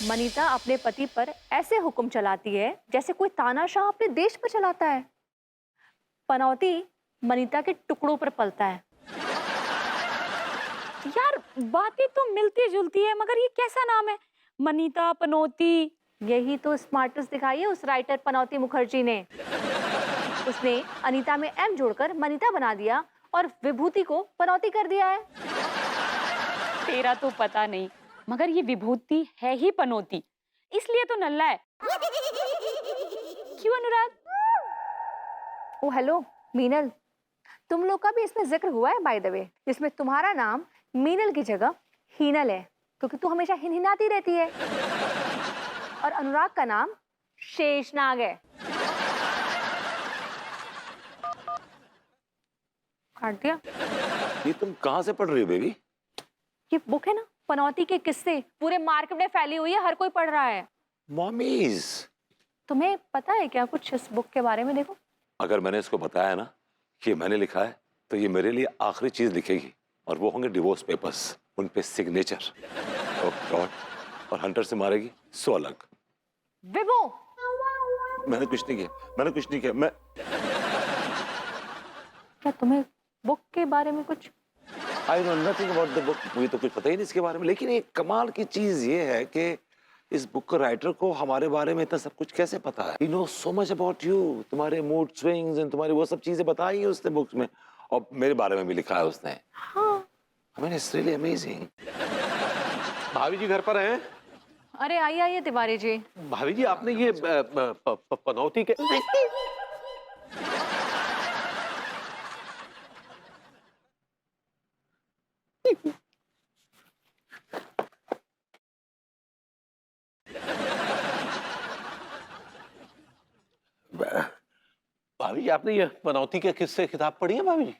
मनीता अपने पति पर ऐसे हुक्म चलाती है जैसे कोई तानाशाह अपने देश पर चलाता है। पनौती मनीता के टुकड़ों पर पलता है। यार बातें तो मिलती जुलती है, मगर ये कैसा नाम है? मनीता, पनौती। यही तो स्मार्टनेस दिखाई है उस राइटर पनौती मुखर्जी ने। उसने अनीता में एम जोड़कर मनीता बना दिया और विभूति को पनौती कर दिया है। तेरा तो पता नहीं, मगर ये विभूति है ही पनौती, इसलिए तो नल्ला है। क्यों अनुराग? ओ हेलो मीनल, तुम लोग का भी इसमें जिक्र हुआ है बाय द वे, जिसमें तुम्हारा नाम मीनल की जगह हीनल है, क्योंकि तू हमेशा हिनहिनाती रहती है। और अनुराग का नाम शेषनाग है। काट दिया। ये तुम कहाँ से पढ़ रही हो बेबी? ये बुक है ना, पनौती के किस्से, पूरे मार्केट में फैली हुई है, हर कोई पढ़ रहा है। मॉमीज, तुम्हें पता है क्या कुछ इस बुक के बारे में? देखो, अगर मैंने इसको बताया ना कि मैंने लिखा है, तो ये मेरे लिए आखिरी चीज लिखेगी, और वो होंगे डिवोर्स पेपर्स, उन पे सिग्नेचर। ओह गॉड, और हंटर से मारेगी 100 अलग। विभू, मैंने कुछ नहीं किया, मैंने कुछ नहीं किया। मैं क्या तुम्हें बुक के बारे में कुछ? I know nothing about the book, मुझे तो कुछ पता ही नहीं इसके बारे में। लेकिन एक कमाल की चीज ये है कि इस बुक का राइटर को हमारे बारे में इतना सब कुछ कैसे पता है? He know so much about you, तुम्हारे मूड स्विंग्स एंड तुम्हारी वो सब चीजें बताई हैं उसने बुक्स में, और मेरे बारे में भी लिखा है उसने। हाँ। I mean it's really amazing. भाभी जी घर पर हैं? अरे आइए आइए तिवारी जी। भाभी जी आपने ये पनौती के भाभी जी आपने ये पनौती के किस्से किताब पढ़ी है भाभी जी?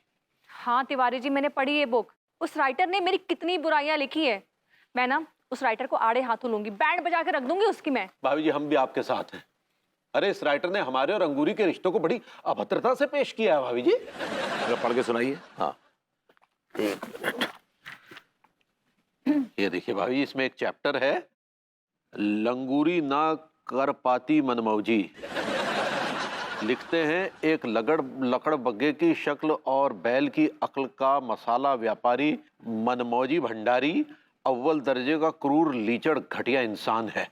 हाँ तिवारी जी, मैंने पढ़ी ये बुक। उस राइटर ने मेरी कितनी बुराइयां लिखी है। मैं ना उस राइटर को आड़े हाथों लूंगी, बैंड बजा के रख दूंगी उसकी मैं। भाभी जी हम भी आपके साथ हैं। अरे इस राइटर ने हमारे और अंगूरी के रिश्तों को बड़ी अभद्रता से पेश किया है भाभी जी। जरा पढ़ के सुनाइए। हाँ एक मिनट, ये देखिए भाभी जी, इसमें एक चैप्टर है, लंगूरी ना कर पाती मनमौजी। लिखते हैं, एक लकड़ बग्गे की शक्ल और बैल की अक्ल का मसाला व्यापारी मनमौजी भंडारी अव्वल दर्जे का क्रूर लीचड़ घटिया इंसान है,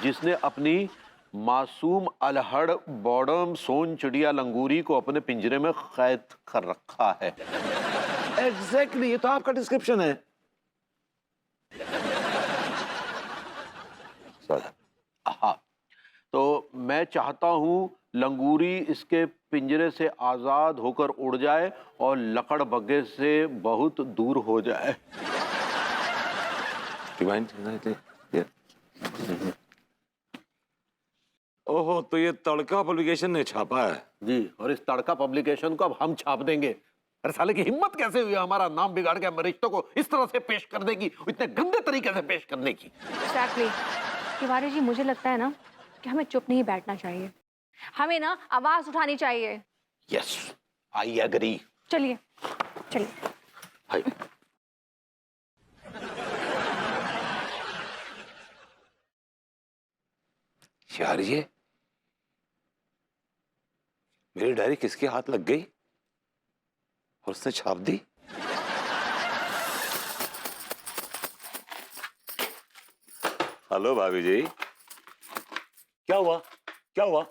जिसने अपनी मासूम अलहड़ बॉडम सोन चिड़िया लंगूरी को अपने पिंजरे में कैद कर रखा है। एग्जैक्टली, ये तो आपका डिस्क्रिप्शन है। हाँ, तो मैं चाहता हूं लंगूरी इसके पिंजरे से आजाद होकर उड़ जाए और लकड़ बग्गे से बहुत दूर हो जाए। ओहो, तो ये तड़का पब्लिकेशन ने छापा है जी, और इस तड़का पब्लिकेशन को अब हम छाप देंगे। अरे साले की हिम्मत कैसे हुई हमारा नाम बिगाड़ के हमारे रिश्तों को इस तरह से पेश करने की, इतने गंदे तरीके से पेश करने की। एग्जैक्टली तिवारी जी, मुझे लगता है ना कि हमें चुप नहीं बैठना चाहिए, हमें ना आवाज उठानी चाहिए। Yes, I agree. चलिए चलिए। भाई यार, ये मेरी डायरी किसके हाथ लग गई और उसने छाप दी? हेलो भाभी जी, क्या हुआ? क्या हुआ?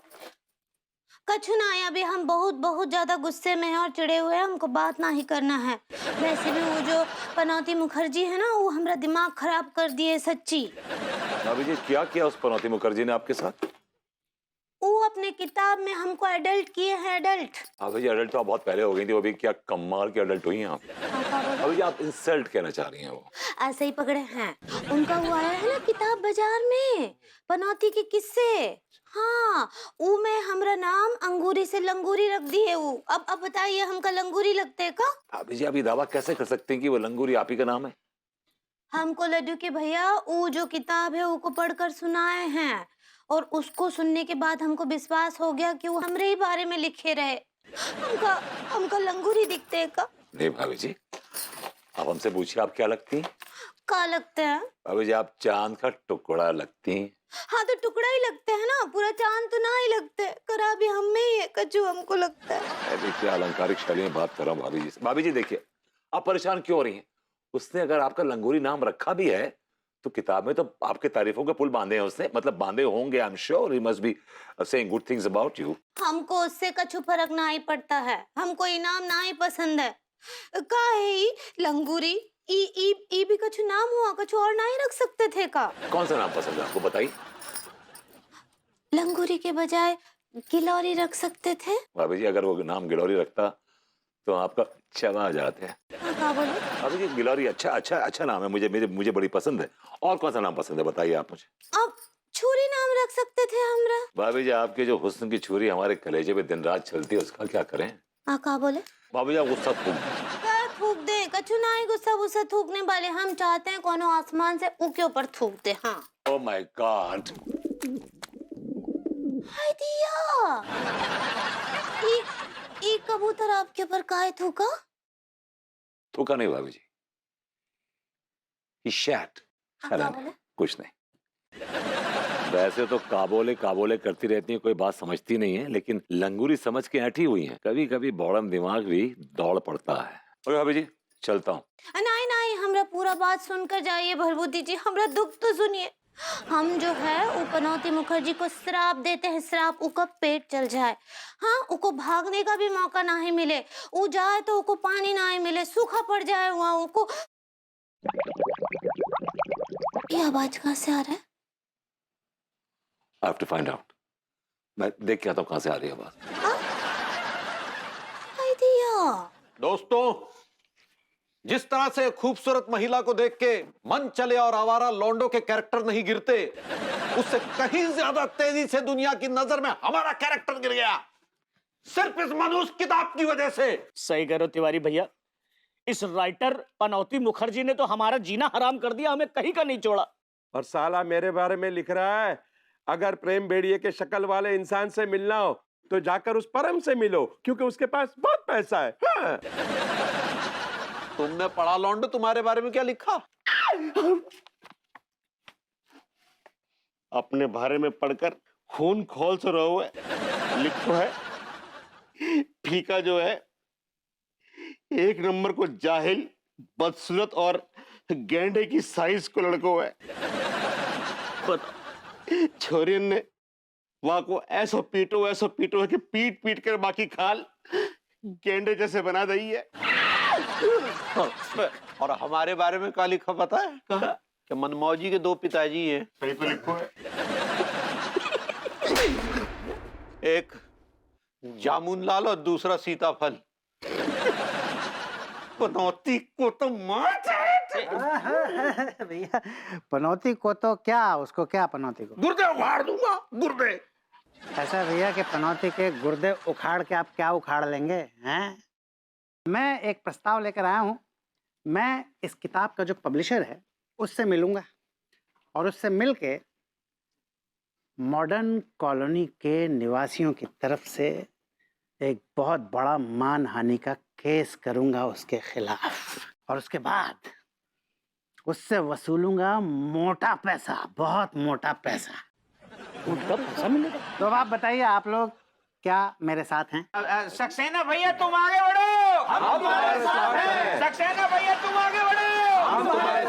कछु ना है, अभी हम बहुत बहुत ज्यादा गुस्से में हैं और चिढ़े हुए हैं, हमको बात ना ही करना है। वैसे भी वो जो पनौती मुखर्जी है ना, वो हमारा दिमाग खराब कर दिए सच्ची। भाभी जी, क्या किया उस पनौती मुखर्जी ने आपके साथ? वो अपने किताब में हमको एडल्ट किए हैं, एडल्ट। भाभी जी, अडल्ट तो आप बहुत पहले हो गई थी, वो भी क्या कमाल की अडल्ट हुई हैं आप। भाभी जी, आप इंसल्ट कहना चाह रही हैं वो। ऐसे ही पकड़े हैं। उनका वो आया है ना किताब बाजार में, पनौती के किस्से। हाँ, वो में हमरा नाम अंगूरी से लंगूरी रख दी है वो। अब बताइए, हमका लंगूरी लगते है का? भाभी जी, आप ये दावा कैसे कर सकते हैं कि वो लंगूरी आप ही का नाम है? हमको लड्डू के भैया वो जो किताब है वो पढ़कर सुनाए हैं, और उसको सुनने के बाद हमको विश्वास हो गया कि वो हमरे ही बारे में लिखे रहे। हमका लंगूरी दिखते है का? नहीं भाभी जी, आप हमसे पूछिए, आप क्या लगती हैं? का लगते हैं? भाभी जी आप चांद का टुकड़ा लगती हैं। हाँ तो टुकड़ा ही लगते हैं ना, पूरा चांद तो ना ही लगते। करा भी हम में ही है, कच्चू हमको लगता है। देखिए अलंकारिक शैली में बात कर रहा हूँ भाभी जी से। भाभी जी देखिए आप परेशान क्यों हो रही हैं? उसने अगर आपका लंगूरी नाम रखा भी है तो किताब में तो आपके तारीफों के पुल बांधे हैं उसने, मतलब बांधे होंगे। I am sure he must be saying good things about you. हमको उससे कछु फर्क ना ही पड़ता है, हमको इनाम ना ही पसंद है। का है ई लंगूरी? ई भी कछु नाम हुआ, कछु और ना ही रख सकते थे का? कौन सा नाम पसंद है आपको बताइए? लंगूरी के बजाय गिलौरी रख सकते थे। भाभी जी अगर वो नाम गिलौरी रखता तो आपका क्षमा आ जाते हैं। क्या बोले? भाभी जी गिलौरी अच्छा नाम है, मुझे बड़ी पसंद है। और कौन सा नाम पसंद है बताइए आप मुझे। अब छुरी नाम रख सकते थे हमरा। भाभी जी आपके जो हुस्न की छुरी हमारे कलेजे पे दिन रात चलती है उसका क्या करें? क्या बोले? भाभी जी आप गुस्सा थूक दीजिए। क्या थूक दे? कछु ना ही गुस्सा थूकने वाले, हम चाहते हैं कोनो आसमान से ऊके ऊपर थूक दे। हाँ। Oh my God. हाय दिया, ई कबूतर आपके ऊपर काहे थूका? थूका नहीं भाभी जी, he shat। क्या बोले? कुछ नहीं। वैसे तो काबोले करती रहती है, कोई बात समझती नहीं है, लेकिन लंगूरी समझ के ऐठी हुई है। कभी कभी बौड़न दिमाग भी दौड़ पड़ता है। ओए भाभी जी चलता हूँ। नहीं, हमरा पूरा बात सुनकर जाइए भरभूति जी, हमरा दुख तो सुनिए। हम जो है वो पनौती मुखर्जी को श्राप देते हैं, श्राप उका पेट चल जाए। हाँ, उको भागने का भी मौका ना ही मिले, वो जाए तो उको पानी ना ही मिले, सूखा पड़ जाए वहाँ उको। ये आवाज कहाँ से आ रहा है? I have to find out। मैं देख के आता हूँ कहाँ से आ रही है आवाज। हाय दिया। दोस्तों, जिस तरह से खूबसूरत महिला को देख के मन चले और आवारा लौंडो के कैरेक्टर नहीं गिरते, उससे कहीं ज्यादा तेजी से दुनिया की नजर में हमारा कैरेक्टर गिर गया, सिर्फ इस मनुष्य किताब की वजह से। सही कह रहे हो तिवारी भैया, इस राइटर पनौती मुखर्जी ने तो हमारा जीना हराम कर दिया, हमें कहीं का नहीं छोड़ा। और साला मेरे बारे में लिख रहा है, अगर प्रेम बेड़िए के शक्ल वाले इंसान से मिलना हो तो जाकर उस परम से मिलो, क्योंकि उसके पास बहुत पैसा है। हाँ। तुमने पढ़ा लौंडो, तुम्हारे बारे में क्या लिखा? अपने बारे में पढ़कर खून खोल से रहो है। लिखो है फीका जो है एक नंबर को जाहिल, बदसूरत और गेंडे की साइज को लड़को है। छोरियन ने वहां को ऐसा पीटो है कि पीट पीट कर बाकी खाल गेंडे जैसे बना दी है। और हमारे बारे में क्या लिखा पता है? कि मनमौजी के दो पिताजी हैं। सही तो लिखो है। एक जामुन लाल और दूसरा सीताफल। पनौती को तो मार भैया पनौती को तो क्या, उसको क्या पनौती को? गुर्दे उखाड़ दूंगा, गुर्दे। ऐसा भैया कि पनौती के गुर्दे उखाड़ के आप क्या उखाड़ लेंगे हैं? मैं एक प्रस्ताव लेकर आया हूँ। मैं इस किताब का जो पब्लिशर है उससे मिलूंगा और उससे मिलके मॉडर्न कॉलोनी के निवासियों की तरफ से एक बहुत बड़ा मानहानि का केस करूंगा उसके खिलाफ, और उसके बाद उससे वसूलूंगा मोटा पैसा, बहुत मोटा पैसा। उनका पैसा मिलेगा। तो अब आप बताइए, आप लोग क्या मेरे साथ हैं? सक्सेना भैया तुम आगे बढ़ो, हम तुम्हारे साथ हैं। सक्सेना भैया तुम आगे बढ़ो, हम तुम्हारे